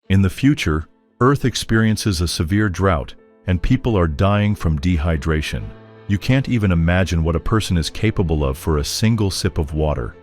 In the future, Earth experiences a severe drought, and people are dying from dehydration. You can't even imagine what a person is capable of for a single sip of water.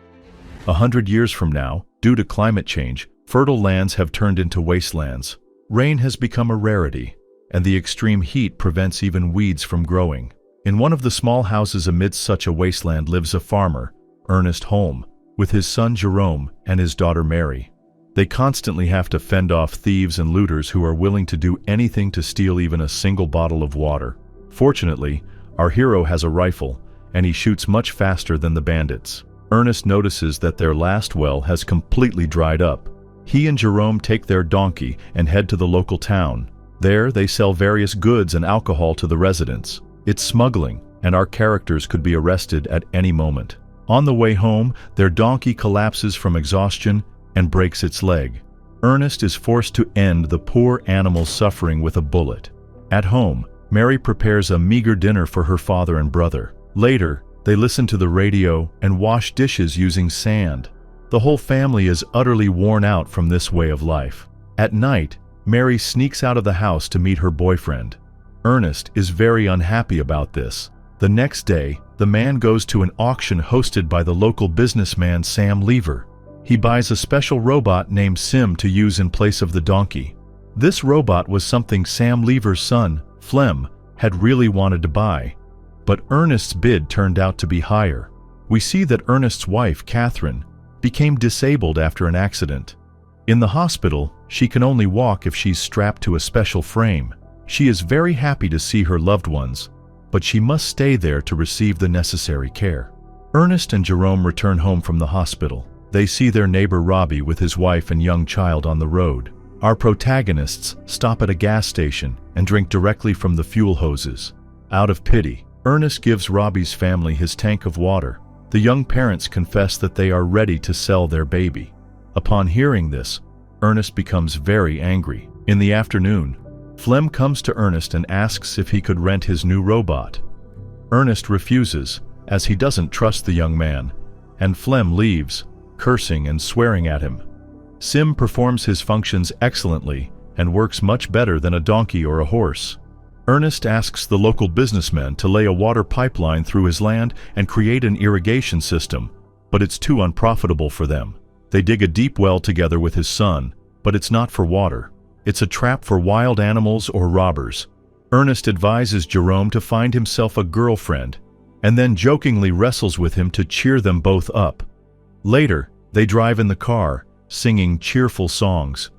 100 years from now, due to climate change, fertile lands have turned into wastelands. Rain has become a rarity, and the extreme heat prevents even weeds from growing. In one of the small houses amidst such a wasteland lives a farmer, Ernest Holm, with his son Jerome and his daughter Mary. They constantly have to fend off thieves and looters who are willing to do anything to steal even a single bottle of water. Fortunately, our hero has a rifle, and he shoots much faster than the bandits. Ernest notices that their last well has completely dried up. He and Jerome take their donkey and head to the local town. There, they sell various goods and alcohol to the residents. It's smuggling, and our characters could be arrested at any moment. On the way home, their donkey collapses from exhaustion and breaks its leg. Ernest is forced to end the poor animal's suffering with a bullet. At home, Mary prepares a meager dinner for her father and brother. Later, they listen to the radio and wash dishes using sand. The whole family is utterly worn out from this way of life. At night, Mary sneaks out of the house to meet her boyfriend. Ernest is very unhappy about this. The next day, the man goes to an auction hosted by the local businessman Sam Lever. He buys a special robot named Sim to use in place of the donkey. This robot was something Sam Lever's son, Flem, had really wanted to buy. But Ernest's bid turned out to be higher. We see that Ernest's wife, Catherine, became disabled after an accident. In the hospital, she can only walk if she's strapped to a special frame. She is very happy to see her loved ones, but she must stay there to receive the necessary care. Ernest and Jerome return home from the hospital. They see their neighbor Robbie with his wife and young child on the road. Our protagonists stop at a gas station and drink directly from the fuel hoses. Out of pity, Ernest gives Robbie's family his tank of water. The young parents confess that they are ready to sell their baby. Upon hearing this, Ernest becomes very angry. In the afternoon, Flem comes to Ernest and asks if he could rent his new robot. Ernest refuses, as he doesn't trust the young man, and Flem leaves, cursing and swearing at him. Sim performs his functions excellently and works much better than a donkey or a horse. Ernest asks the local businessmen to lay a water pipeline through his land and create an irrigation system, but it's too unprofitable for them. They dig a deep well together with his son, but it's not for water. It's a trap for wild animals or robbers. Ernest advises Jerome to find himself a girlfriend, and then jokingly wrestles with him to cheer them both up. Later, they drive in the car, singing cheerful songs.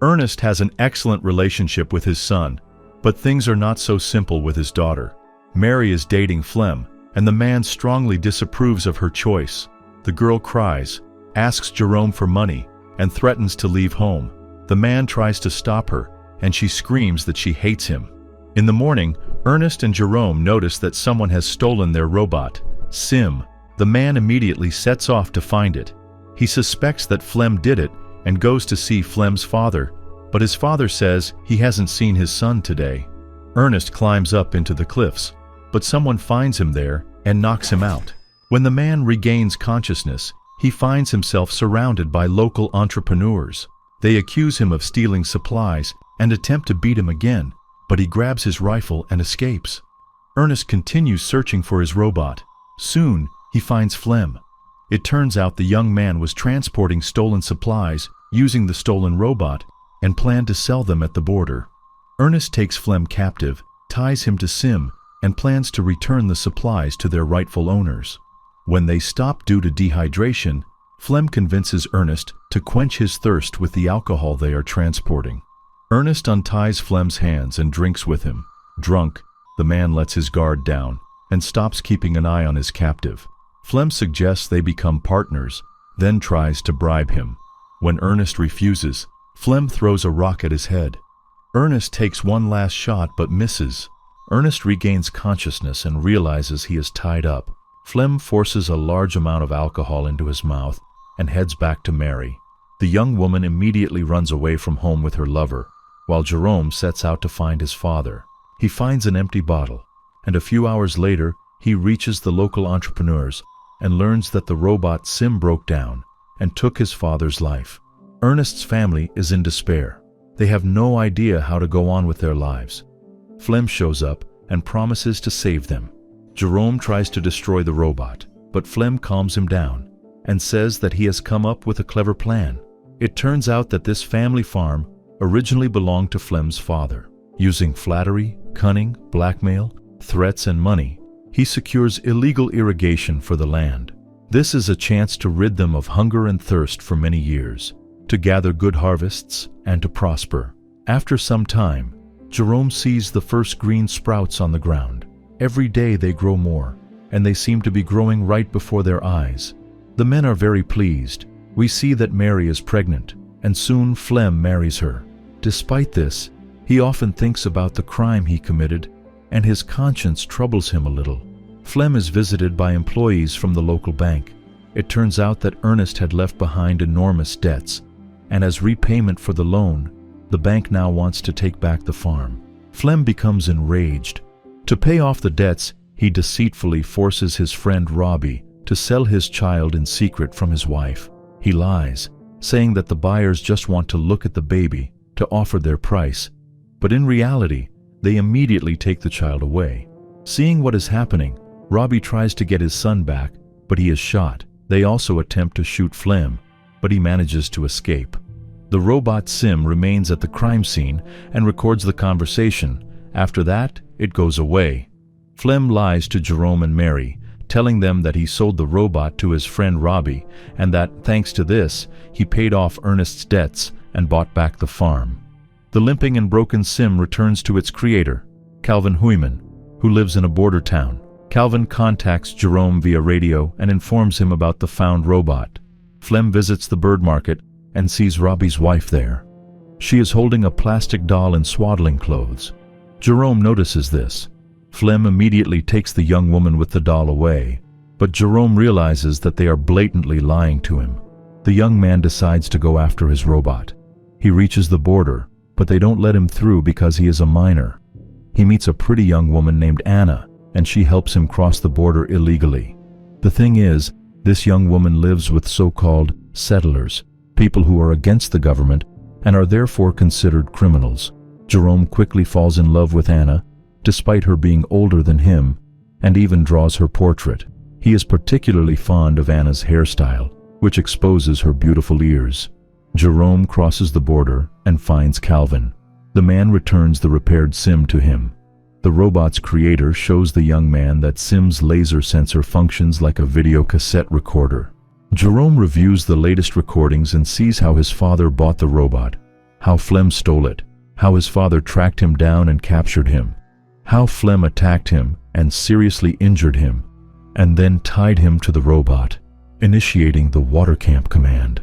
Ernest has an excellent relationship with his son, but things are not so simple with his daughter. Mary is dating Flem, and the man strongly disapproves of her choice. The girl cries, asks Jerome for money, and threatens to leave home. The man tries to stop her, and she screams that she hates him. In the morning, Ernest and Jerome notice that someone has stolen their robot, Sim. The man immediately sets off to find it. He suspects that Flem did it and goes to see Flem's father, but his father says he hasn't seen his son today. Ernest climbs up into the cliffs, but someone finds him there and knocks him out. When the man regains consciousness, he finds himself surrounded by local entrepreneurs. They accuse him of stealing supplies and attempt to beat him again, but he grabs his rifle and escapes. Ernest continues searching for his robot. Soon, he finds Flem. It turns out the young man was transporting stolen supplies using the stolen robot and planned to sell them at the border. Ernest takes Flem captive, ties him to Sim, and plans to return the supplies to their rightful owners. When they stop due to dehydration, Flem convinces Ernest to quench his thirst with the alcohol they are transporting. Ernest unties Flem's hands and drinks with him. Drunk, the man lets his guard down and stops keeping an eye on his captive. Flem suggests they become partners, then tries to bribe him. When Ernest refuses, Flem throws a rock at his head. Ernest takes one last shot but misses. Ernest regains consciousness and realizes he is tied up. Flem forces a large amount of alcohol into his mouth and heads back to Mary. The young woman immediately runs away from home with her lover, while Jerome sets out to find his father. He finds an empty bottle, and a few hours later, he reaches the local entrepreneurs and learns that the robot Sim broke down and took his father's life. Ernest's family is in despair. They have no idea how to go on with their lives. Flem shows up and promises to save them. Jerome tries to destroy the robot, but Flem calms him down and says that he has come up with a clever plan. It turns out that this family farm originally belonged to Flem's father. Using flattery, cunning, blackmail, threats, and money, he secures illegal irrigation for the land. This is a chance to rid them of hunger and thirst for many years, to gather good harvests, and to prosper. After some time, Jerome sees the first green sprouts on the ground. Every day they grow more, and they seem to be growing right before their eyes. The men are very pleased. We see that Mary is pregnant, and soon Flem marries her. Despite this, he often thinks about the crime he committed, and his conscience troubles him a little. Flem is visited by employees from the local bank. It turns out that Ernest had left behind enormous debts, and as repayment for the loan, the bank now wants to take back the farm. Flem becomes enraged. To pay off the debts, he deceitfully forces his friend Robbie to sell his child in secret from his wife. He lies, saying that the buyers just want to look at the baby to offer their price, but in reality, they immediately take the child away. Seeing what is happening, Robbie tries to get his son back, but he is shot. They also attempt to shoot Flem, but he manages to escape. The robot Sim remains at the crime scene and records the conversation. After that, it goes away. Flem lies to Jerome and Mary, telling them that he sold the robot to his friend Robbie and that, thanks to this, he paid off Ernest's debts and bought back the farm. The limping and broken Sim returns to its creator, Calvin Huyman, who lives in a border town. Calvin contacts Jerome via radio and informs him about the found robot. Flem visits the bird market and sees Robbie's wife there. She is holding a plastic doll in swaddling clothes. Jerome notices this. Flem immediately takes the young woman with the doll away, but Jerome realizes that they are blatantly lying to him. The young man decides to go after his robot. He reaches the border, but they don't let him through because he is a minor. He meets a pretty young woman named Anna, and she helps him cross the border illegally. The thing is, this young woman lives with so-called settlers, people who are against the government and are therefore considered criminals. Jerome quickly falls in love with Anna, despite her being older than him, and even draws her portrait. He is particularly fond of Anna's hairstyle, which exposes her beautiful ears. Jerome crosses the border and finds Calvin. The man returns the repaired Sim to him. The robot's creator shows the young man that Sim's laser sensor functions like a video cassette recorder. Jerome reviews the latest recordings and sees how his father bought the robot, how Flem stole it, how his father tracked him down and captured him, how Flem attacked him and seriously injured him, and then tied him to the robot, initiating the water camp command.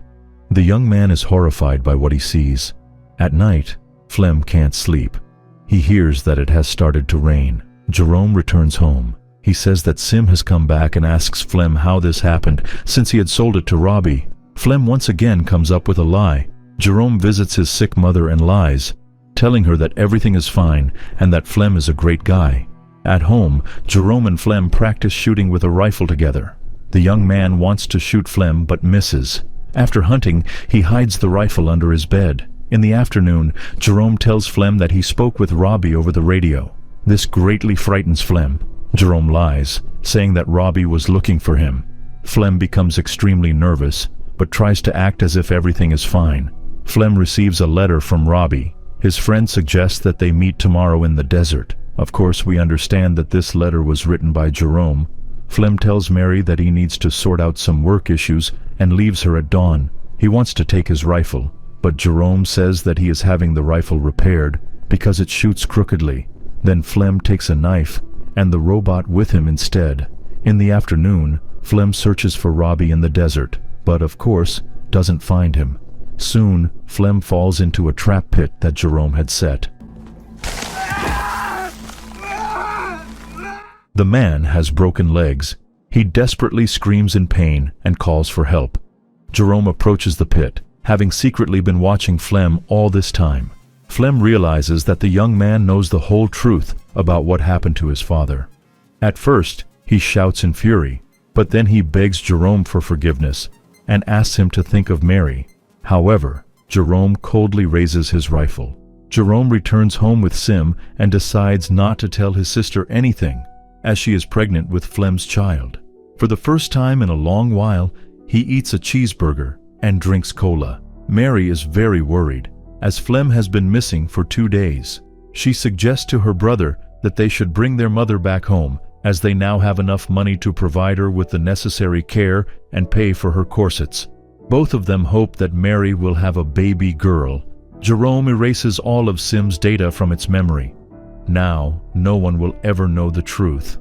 The young man is horrified by what he sees. At night, Flem can't sleep. He hears that it has started to rain. Jerome returns home. He says that Sim has come back and asks Flem how this happened, since he had sold it to Robbie. Flem once again comes up with a lie. Jerome visits his sick mother and lies, telling her that everything is fine and that Flem is a great guy. At home, Jerome and Flem practice shooting with a rifle together. The young man wants to shoot Flem but misses. After hunting, he hides the rifle under his bed. In the afternoon, Jerome tells Flem that he spoke with Robbie over the radio. This greatly frightens Flem. Jerome lies, saying that Robbie was looking for him. Flem becomes extremely nervous, but tries to act as if everything is fine. Flem receives a letter from Robbie. His friend suggests that they meet tomorrow in the desert. Of course, we understand that this letter was written by Jerome. Flem tells Mary that he needs to sort out some work issues and leaves her at dawn. He wants to take his rifle, but Jerome says that he is having the rifle repaired because it shoots crookedly. Then Flem takes a knife and the robot with him instead. In the afternoon, Flem searches for Robbie in the desert, but of course, doesn't find him. Soon, Flem falls into a trap pit that Jerome had set. The man has broken legs. He desperately screams in pain and calls for help. Jerome approaches the pit, having secretly been watching Flem all this time. Flem realizes that the young man knows the whole truth about what happened to his father. At first, he shouts in fury, but then he begs Jerome for forgiveness and asks him to think of Mary. However, Jerome coldly raises his rifle. Jerome returns home with Sim and decides not to tell his sister anything, as she is pregnant with Flem's child. For the first time in a long while, he eats a cheeseburger and drinks cola. Mary is very worried, as Flem has been missing for 2 days. She suggests to her brother that they should bring their mother back home, as they now have enough money to provide her with the necessary care and pay for her corsets. Both of them hope that Mary will have a baby girl. Jerome erases all of Sim's data from its memory. Now, no one will ever know the truth.